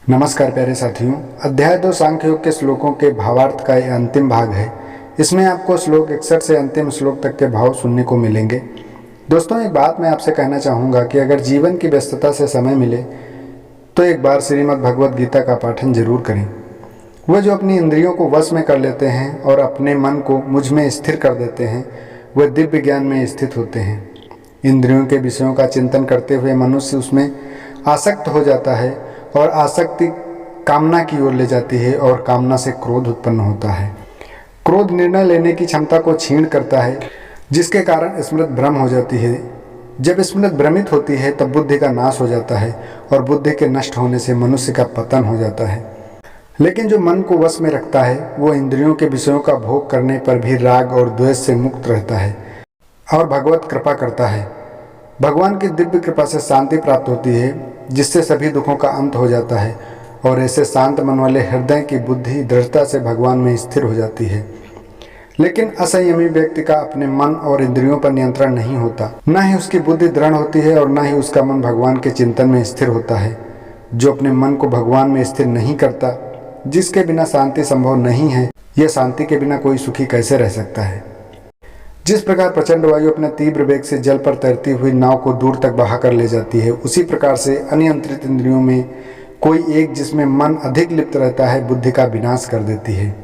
नमस्कार प्यारे साथियों, अध्याय 2 सांख्य योग के श्लोकों के भावार्थ का यह अंतिम भाग है। इसमें आपको श्लोक 61 से अंतिम श्लोक तक के भाव सुनने को मिलेंगे। दोस्तों, एक बात मैं आपसे कहना चाहूँगा कि अगर जीवन की व्यस्तता से समय मिले तो एक बार श्रीमद् भगवद गीता का पाठन जरूर करें। वह जो अपनी इंद्रियों को वश में कर लेते हैं और अपने मन को मुझ में स्थिर कर देते हैं, वह दिव्य ज्ञान में स्थित होते हैं। इंद्रियों के विषयों का चिंतन करते हुए मनुष्य उसमें आसक्त हो जाता है और आसक्ति कामना की ओर ले जाती है और कामना से क्रोध उत्पन्न होता है। क्रोध निर्णय लेने की क्षमता को क्षीण करता है, जिसके कारण स्मृति भ्रम हो जाती है। जब स्मृति भ्रमित होती है तब बुद्धि का नाश हो जाता है और बुद्धि के नष्ट होने से मनुष्य का पतन हो जाता है। लेकिन जो मन को वश में रखता है वो इंद्रियों के विषयों का भोग करने पर भी राग और द्वेष से मुक्त रहता है और भगवत कृपा करता है। भगवान की दिव्य कृपा से शांति प्राप्त होती है, जिससे सभी दुखों का अंत हो जाता है और ऐसे शांत मन वाले हृदय की बुद्धि दृढ़ता से भगवान में स्थिर हो जाती है। लेकिन असंयमी व्यक्ति का अपने मन और इंद्रियों पर नियंत्रण नहीं होता, न ही उसकी बुद्धि दृढ़ होती है और न ही उसका मन भगवान के चिंतन में स्थिर होता है। जो अपने मन को भगवान में स्थिर नहीं करता, जिसके बिना शांति संभव नहीं है, यह शांति के बिना कोई सुखी कैसे रह सकता है। जिस प्रकार प्रचंड वायु अपने तीव्र वेग से जल पर तैरती हुई नाव को दूर तक बहा कर ले जाती है, उसी प्रकार से अनियंत्रित इंद्रियों में कोई एक जिसमें मन अधिक लिप्त रहता है बुद्धि का विनाश कर देती है।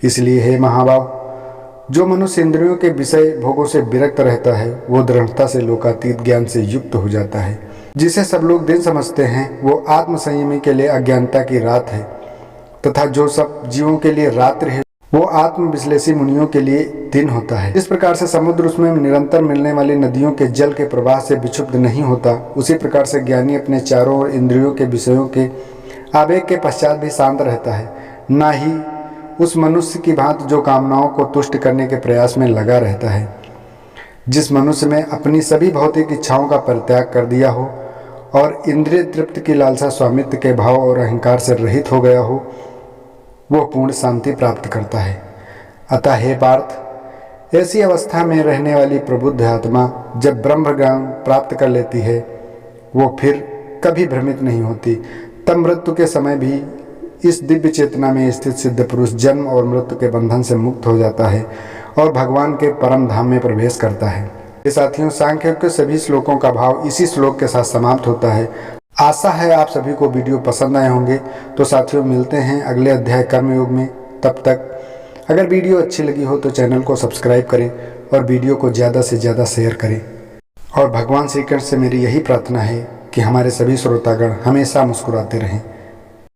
इसलिए हे महाभाव, जो मनुष्य इंद्रियों के विषय भोगों से विरक्त रहता है वो दृढ़ता से लोकातीत ज्ञान से युक्त हो जाता है। जिसे सब लोग दिन समझते हैं वो आत्मसंयमी के लिए अज्ञानता की रात है, तथा जो सब जीवों के लिए रात्रि है वो आत्म विश्लेषी मुनियों के लिए दिन होता है। इस प्रकार से समुद्र उसमें निरंतर मिलने वाली नदियों के जल के प्रवाह से विक्षुब्ध नहीं होता, उसी प्रकार से ज्ञानी अपने चारों ओर इंद्रियों के विषयों के आवेग के पश्चात भी शांत रहता है, न ही उस मनुष्य की भांति जो कामनाओं को तुष्ट करने के प्रयास में लगा रहता है। जिस मनुष्य में अपनी सभी भौतिक इच्छाओं का परित्याग कर दिया हो और इंद्रिय तृप्ति की लालसा स्वामित्व के भाव और अहंकार से रहित हो गया हो, वो पूर्ण शांति प्राप्त करता है। अतः हे पार्थ, ऐसी अवस्था में रहने वाली प्रबुद्ध आत्मा जब ब्रह्म ज्ञान प्राप्त कर लेती है वो फिर कभी भ्रमित नहीं होती। तब मृत्यु के समय भी इस दिव्य चेतना में स्थित सिद्ध पुरुष जन्म और मृत्यु के बंधन से मुक्त हो जाता है और भगवान के परम धाम में प्रवेश करता है। ये साथियों, सांख्य योग के सभी श्लोकों का भाव इसी श्लोक के साथ समाप्त होता है। आशा है आप सभी को वीडियो पसंद आए होंगे। तो साथियों, मिलते हैं अगले अध्याय कर्मयोग में। तब तक अगर वीडियो अच्छी लगी हो तो चैनल को सब्सक्राइब करें और वीडियो को ज़्यादा से ज़्यादा शेयर करें। और भगवान श्री कृष्ण से मेरी यही प्रार्थना है कि हमारे सभी श्रोतागण हमेशा मुस्कुराते रहें।